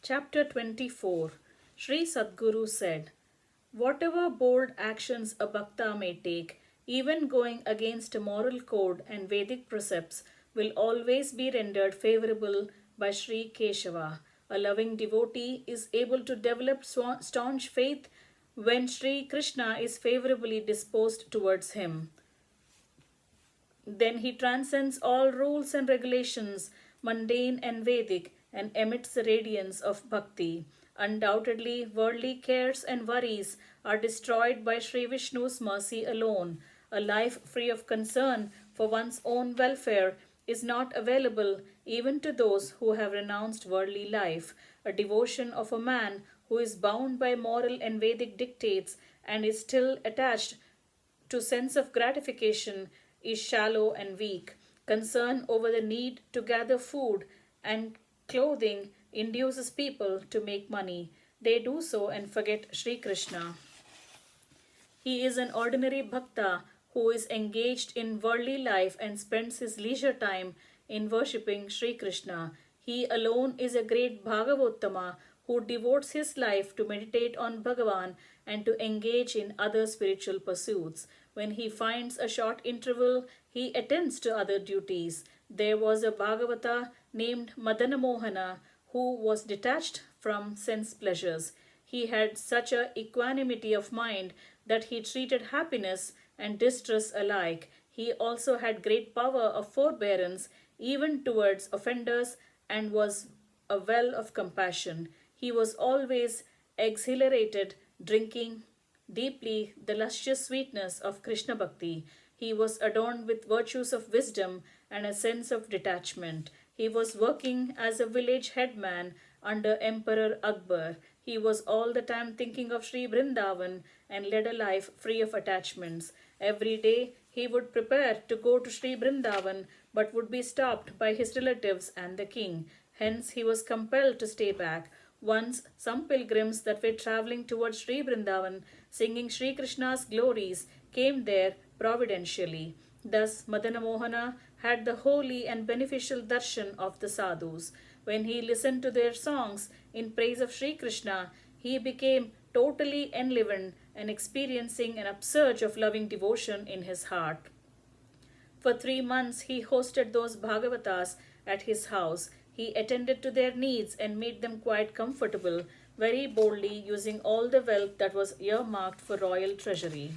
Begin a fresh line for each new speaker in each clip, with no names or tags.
Chapter 24. Shri Sadguru said, "Whatever bold actions a bhakta may take, even going against a moral code and Vedic precepts, will always be rendered favorable by Shri Keshava. A loving devotee is able to develop staunch faith when Shri Krishna is favorably disposed towards him. Then he transcends all rules and regulations, mundane and Vedic, and emits the radiance of bhakti. Undoubtedly, worldly cares and worries are destroyed by Sri Vishnu's mercy alone. A life free of concern for one's own welfare is not available even to those who have renounced worldly life. A devotion of a man who is bound by moral and Vedic dictates and is still attached to sense of gratification is shallow and weak. Concern over the need to gather food and clothing induces people to make money. They do so and forget Sri Krishna. He is an ordinary bhakta who is engaged in worldly life and spends his leisure time in worshipping Sri Krishna. He alone is a great Bhagavottama who devotes his life to meditate on Bhagavan and to engage in other spiritual pursuits. When he finds a short interval, he attends to other duties. There was a Bhagavata named Madana Mohana who was detached from sense pleasures. He had such a equanimity of mind that he treated happiness and distress alike. He also had great power of forbearance even towards offenders and was a well of compassion. He was always exhilarated, drinking deeply the luscious sweetness of Krishna Bhakti. He was adorned with virtues of wisdom and a sense of detachment. He was working as a village headman under Emperor Akbar. He was all the time thinking of Sri Vrindavan and led a life free of attachments. Every day he would prepare to go to Sri Vrindavan but would be stopped by his relatives and the king. Hence he was compelled to stay back. Once some pilgrims that were travelling towards Sri Vrindavan singing Sri Krishna's glories came there providentially. Thus Madana Mohana had the holy and beneficial darshan of the sadhus. When he listened to their songs in praise of Sri Krishna, he became totally enlivened and experiencing an upsurge of loving devotion in his heart. For 3 months he hosted those Bhagavatas at his house. He attended to their needs and made them quite comfortable, very boldly using all the wealth that was earmarked for royal treasury.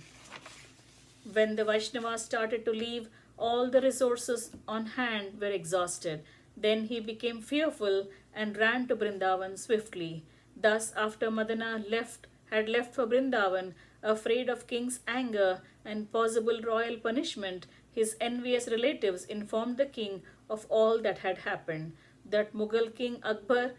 When the Vaishnavas started to leave, all the resources on hand were exhausted. Then he became fearful and ran to Brindavan swiftly. Thus, after Madana had left for Brindavan, afraid of king's anger and possible royal punishment, his envious relatives informed the king of all that had happened. That Mughal king Akbar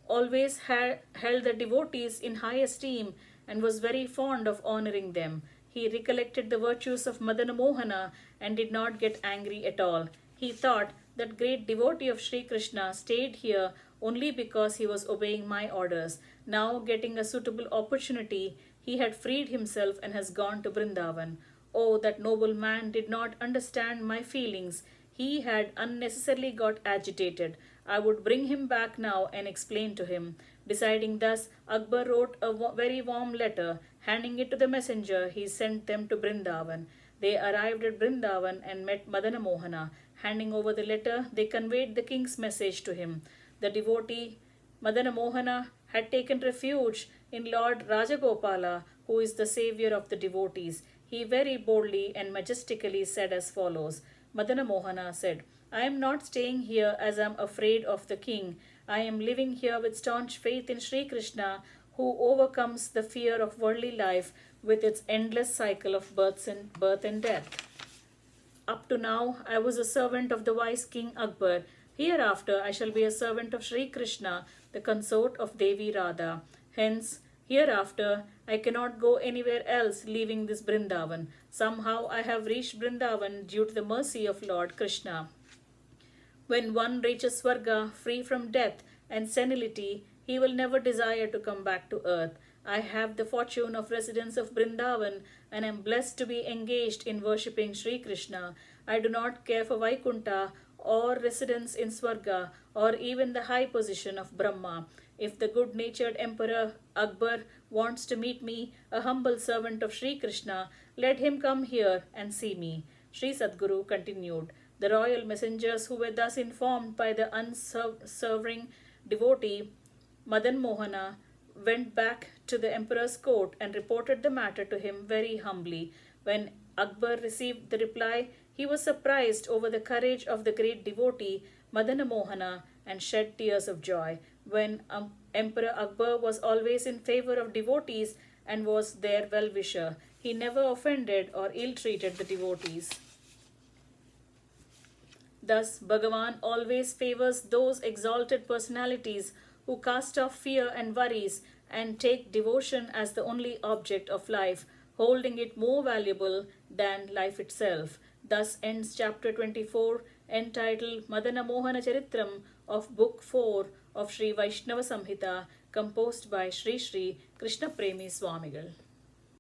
always held the devotees in high esteem and was very fond of honoring them. He recollected the virtues of Madana Mohana and did not get angry at all. He thought that great devotee of Sri Krishna stayed here only because he was obeying my orders. Now, getting a suitable opportunity, he had freed himself and has gone to Brindavan. Oh, that noble man did not understand my feelings. He had unnecessarily got agitated. I would bring him back now and explain to him. Deciding thus, Akbar wrote a very warm letter. Handing it to the messenger, he sent them to Brindavan. They arrived at Brindavan and met Madana Mohana. Handing over the letter, they conveyed the king's message to him. The devotee Madana Mohana had taken refuge in Lord Rajagopala, who is the savior of the devotees. He very boldly and majestically said as follows. Madana Mohana said, "I am not staying here as I am afraid of the king. I am living here with staunch faith in Sri Krishna, who overcomes the fear of worldly life with its endless cycle of birth and death. Up to now, I was a servant of the wise King Akbar. Hereafter, I shall be a servant of Sri Krishna, the consort of Devi Radha. Hence, hereafter, I cannot go anywhere else leaving this Brindavan. Somehow, I have reached Brindavan due to the mercy of Lord Krishna. When one reaches Swarga free from death and senility, he will never desire to come back to earth. I have the fortune of residence of Brindavan and am blessed to be engaged in worshipping Sri Krishna. I do not care for Vaikunta or residence in Swarga, or even the high position of Brahma. If the good natured Emperor Akbar wants to meet me, a humble servant of Sri Krishna, let him come here and see me. Sri Sadguru continued. The royal messengers who were thus informed by the unswerving devotee Madan Mohana went back to the emperor's court and reported the matter to him very humbly. When Akbar received the reply, he was surprised over the courage of the great devotee Madana Mohana and shed tears of joy. When Emperor Akbar was always in favor of devotees and was their well wisher, he never offended or ill treated the devotees. Thus, Bhagavan always favors those exalted personalities who cast off fear and worries and take devotion as the only object of life, holding it more valuable than life itself. Thus ends chapter 24, entitled Madana Mohana Charitam of Book 4 of Shri Vaishnava Samhita, composed by Shri Krishna Premi Swamigal.